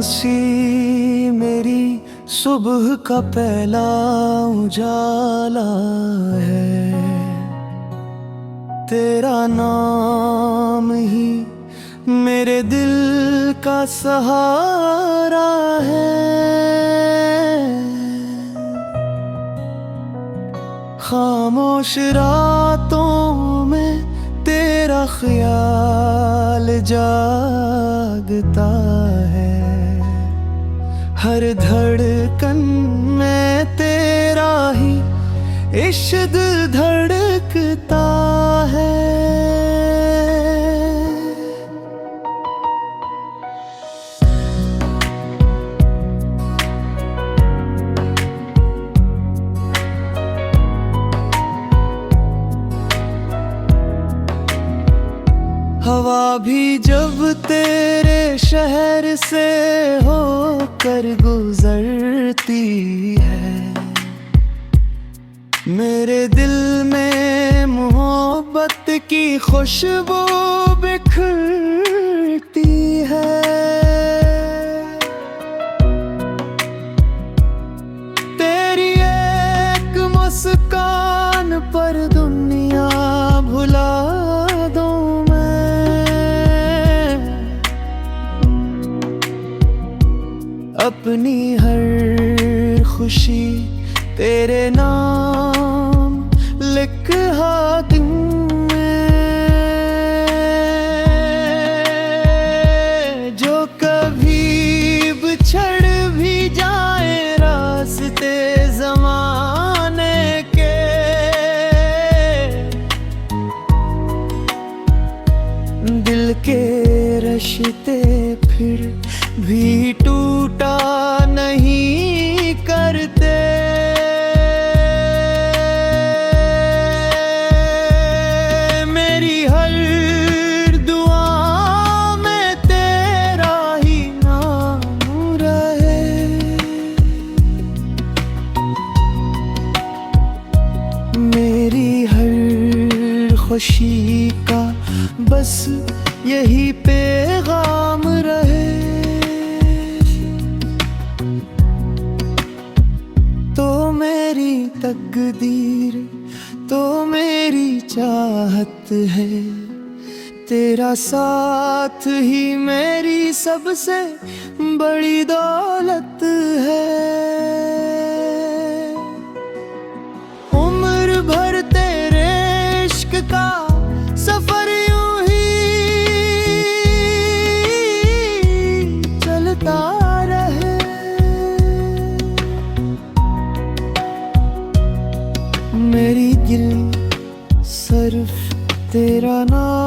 सी मेरी सुबह का पहला उजाला है, तेरा नाम ही मेरे दिल का सहारा है। खामोश रातों में तेरा ख्याल जागता है, हर धड़कन में तेरा ही इश्क धड़कता है। हवा भी जब तेरे शहर से होकर गुजरती है, मेरे दिल में मोहब्बत की खुशबू बिखरती है। तेरी एक मुस्कान पर दुनिया भुला दूं अपनी हर खुशी तेरे नाम लिखा दूं मैं। जो कभी बिछड़ भी जाए रास्ते ज़माने के, दिल के रिश्ते फिर भी टूटा नहीं करते। मेरी हर दुआ में तेरा ही नाम रहे। मेरी हर खुशी का बस यही पैगाम रहे। तो मेरी तकदीर, तो मेरी चाहत है, तेरा साथ ही मेरी सबसे बड़ी दौलत है। उम्र भर तेरे इश्क का सफर यूं ही चलता रहे। मेरी दिल सिर्फ तेरा नाम